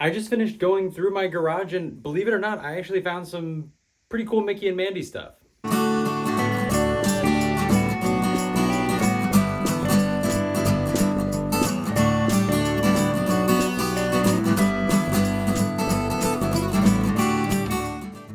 I just finished going through my garage and believe it or not, I actually found some pretty cool Mickey and Mandy stuff.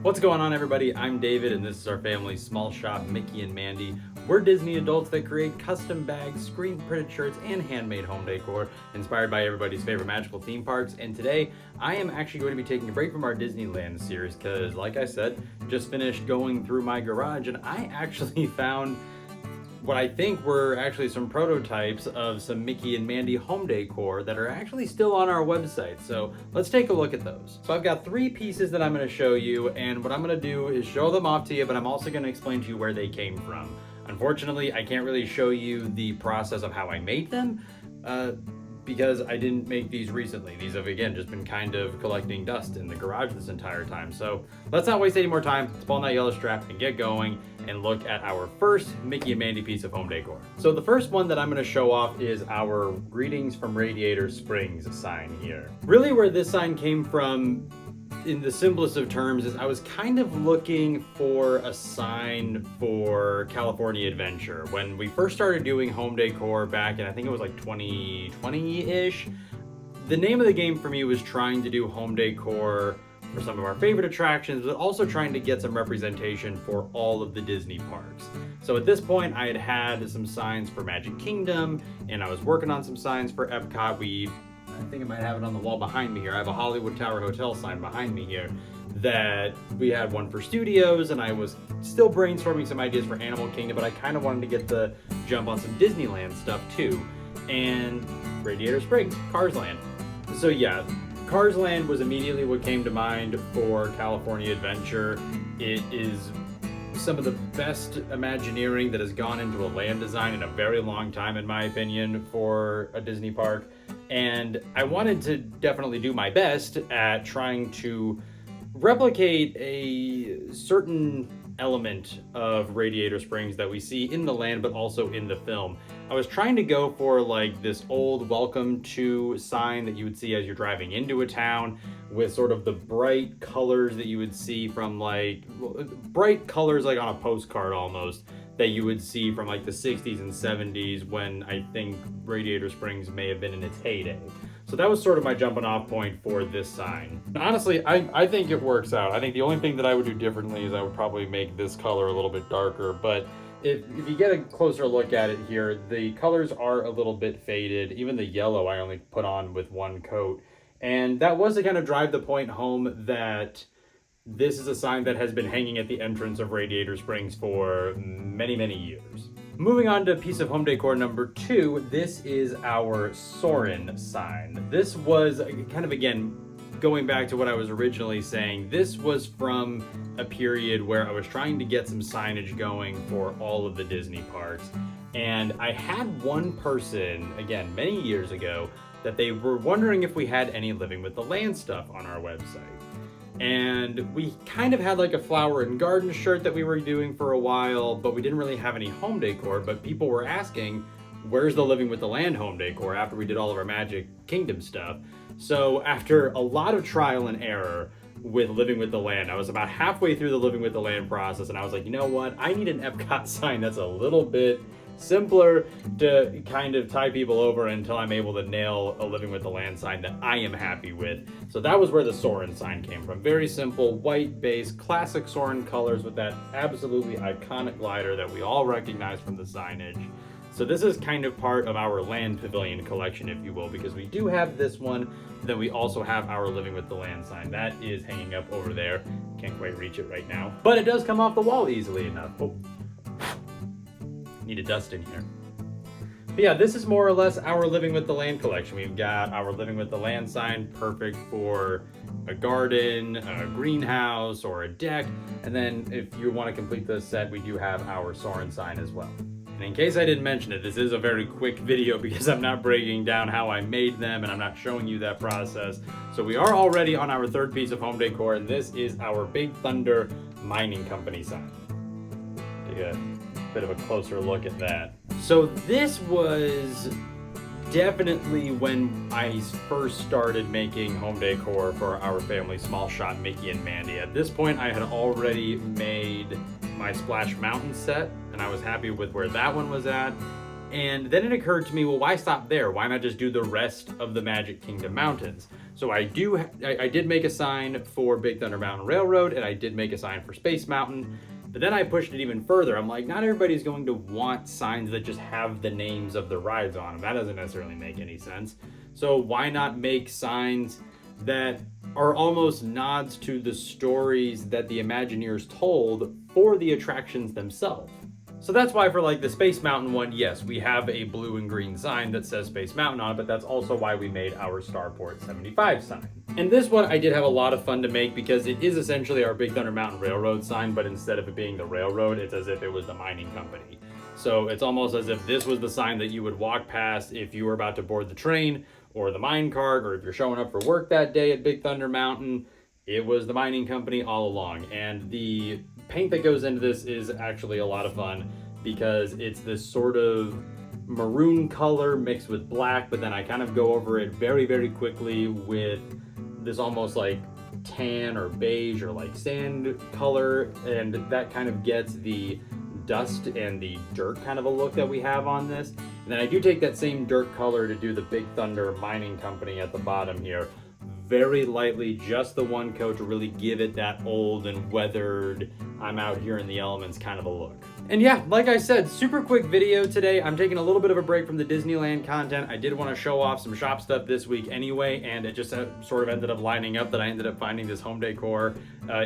What's going on, everybody? I'm David, and this is our family's small shop, Mickey and Mandy. We're Disney adults that create custom bags, screen printed shirts, and handmade home decor inspired by everybody's favorite magical theme parks. And today, I am actually going to be taking a break from our Disneyland series because, like I said, just finished going through my garage and I actually found what I think were actually some prototypes of some Mickey and Mandy home decor that are actually still on our website. So let's take a look at those. So I've got 3 pieces that I'm going to show you, and what I'm going to do is show them off to you, but I'm also going to explain to you where they came from. Unfortunately, I can't really show you the process of how I made them, because I didn't make these recently. These have, again, just been kind of collecting dust in the garage this entire time. So let's not waste any more time. Let's pull on that yellow strap and get going and look at our first Mickey and Mandy piece of home decor. So the first one that I'm gonna show off is our Greetings from Radiator Springs sign here. Really where this sign came from, in the simplest of terms, is I was kind of looking for a sign for California Adventure. When we first started doing home decor back in, I think it was like 2020-ish, the name of the game for me was trying to do home decor for some of our favorite attractions, but also trying to get some representation for all of the Disney parks. So at this point, I had some signs for Magic Kingdom, and I was working on some signs for Epcot. I think I might have it on the wall behind me here. I have a Hollywood Tower Hotel sign behind me here that we had one for studios, and I was still brainstorming some ideas for Animal Kingdom, but I kind of wanted to get the jump on some Disneyland stuff too. And Radiator Springs, Cars Land. So yeah, Cars Land was immediately what came to mind for California Adventure. It is some of the best Imagineering that has gone into a land design in a very long time, in my opinion, for a Disney park. And I wanted to definitely do my best at trying to replicate a certain element of Radiator Springs that we see in the land, but also in the film. I was trying to go for like this old welcome to sign that you would see as you're driving into a town, with sort of the bright colors that you would see from bright colors like on a postcard almost, that you would see from like the 60s and 70s when I think Radiator Springs may have been in its heyday. So that was sort of my jumping off point for this sign. Honestly, I think it works out. I think the only thing that I would do differently is I would probably make this color a little bit darker, but if you get a closer look at it here, the colors are a little bit faded. Even the yellow I only put on with one coat. And that was to kind of drive the point home that this is a sign that has been hanging at the entrance of Radiator Springs for many, many years. Moving on to piece of home decor number 2, this is our Soarin' sign. This was kind of, again, going back to what I was originally saying, this was from a period where I was trying to get some signage going for all of the Disney parks. And I had one person, again, many years ago, that they were wondering if we had any Living with the Land stuff on our website. And we kind of had like a flower and garden shirt that we were doing for a while, but we didn't really have any home decor. But people were asking, where's the Living with the Land home decor after we did all of our Magic Kingdom stuff? So after a lot of trial and error with Living with the Land, I was about halfway through the Living with the Land process, and I was like, you know what? I need an Epcot sign that's a little bit simpler to kind of tie people over until I'm able to nail a Living with the Land sign that I am happy with. So that was where the Soarin' sign came from. Very simple, white base, classic Soarin' colors with that absolutely iconic glider that we all recognize from the signage. So this is kind of part of our Land Pavilion collection, if you will, because we do have this one, then we also have our Living with the Land sign. That is hanging up over there. Can't quite reach it right now, but it does come off the wall easily enough. Oh. Need a dust in here. But yeah, this is more or less our Living with the Land collection. We've got our Living with the Land sign, perfect for a garden, a greenhouse, or a deck. And then if you want to complete the set, we do have our Soarin' sign as well. And in case I didn't mention it, this is a very quick video because I'm not breaking down how I made them and I'm not showing you that process. So we are already on our 3rd piece of home decor, and this is our Big Thunder Mining Company sign. Take a bit of a closer look at that. So this was definitely when I first started making home decor for our family small shop, Mickey and Mandy. At this point, I had already made my Splash Mountain set, and I was happy with where that one was at. And then it occurred to me, well, why stop there? Why not just do the rest of the Magic Kingdom mountains? So I did make a sign for Big Thunder Mountain Railroad, and I did make a sign for Space Mountain. But then I pushed it even further. I'm like, not everybody's going to want signs that just have the names of the rides on them. That doesn't necessarily make any sense. So why not make signs that are almost nods to the stories that the Imagineers told for the attractions themselves? So that's why for like the Space Mountain one, yes, we have a blue and green sign that says Space Mountain on it, but that's also why we made our Starport 75 sign. And this one I did have a lot of fun to make because it is essentially our Big Thunder Mountain Railroad sign, but instead of it being the railroad, it's as if it was the mining company. So it's almost as if this was the sign that you would walk past if you were about to board the train or the mine cart, or if you're showing up for work that day at Big Thunder Mountain. It was the mining company all along. And the paint that goes into this is actually a lot of fun because it's this sort of maroon color mixed with black, but then I kind of go over it very, very quickly with this almost like tan or beige or like sand color, and that kind of gets the dust and the dirt kind of a look that we have on this. And then I do take that same dirt color to do the Big Thunder Mining Company at the bottom here. Very lightly, just the one coat to really give it that old and weathered, I'm out here in the elements kind of a look. And yeah, like I said, super quick video today. I'm taking a little bit of a break from the Disneyland content. I did want to show off some shop stuff this week anyway, and it just sort of ended up lining up that I ended up finding this home decor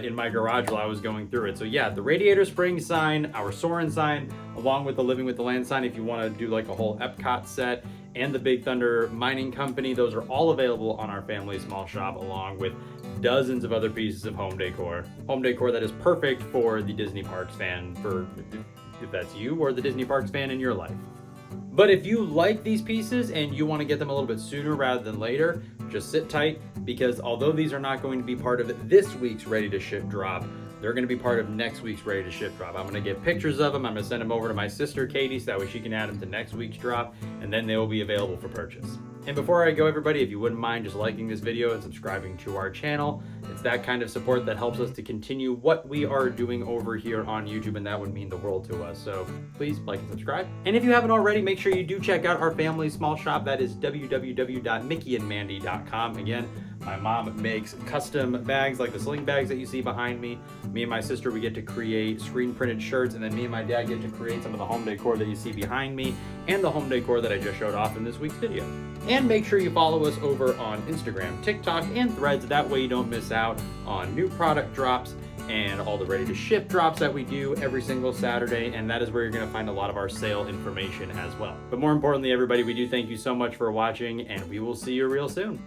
in my garage while I was going through it. So yeah, the Radiator Springs sign, our Soarin' sign, along with the Living with the Land sign if you want to do like a whole Epcot set, and the Big Thunder Mining Company. Those are all available on our family small shop, along with dozens of other pieces of home decor. Home decor that is perfect for the Disney Parks fan, for if that's you, or the Disney Parks fan in your life. But if you like these pieces and you want to get them a little bit sooner rather than later, just sit tight, because although these are not going to be part of this week's Ready to Ship drop, they're going to be part of next week's Ready to Ship drop. I'm going to get pictures of them. I'm going to send them over to my sister Katie so that way she can add them to next week's drop, and then they will be available for purchase. And before I go, everybody, if you wouldn't mind just liking this video and subscribing to our channel, it's that kind of support that helps us to continue what we are doing over here on YouTube, and that would mean the world to us. So please like and subscribe. And if you haven't already, make sure you do check out our family small shop. That is www.mickeyandmandy.com. Again, my mom makes custom bags like the sling bags that you see behind me. Me and my sister, we get to create screen printed shirts, and then me and my dad get to create some of the home decor that you see behind me and the home decor that I just showed off in this week's video. And make sure you follow us over on Instagram, TikTok, and Threads. That way you don't miss out on new product drops and all the Ready to Ship drops that we do every single Saturday. And that is where you're going to find a lot of our sale information as well. But more importantly, everybody, we do thank you so much for watching, and we will see you real soon.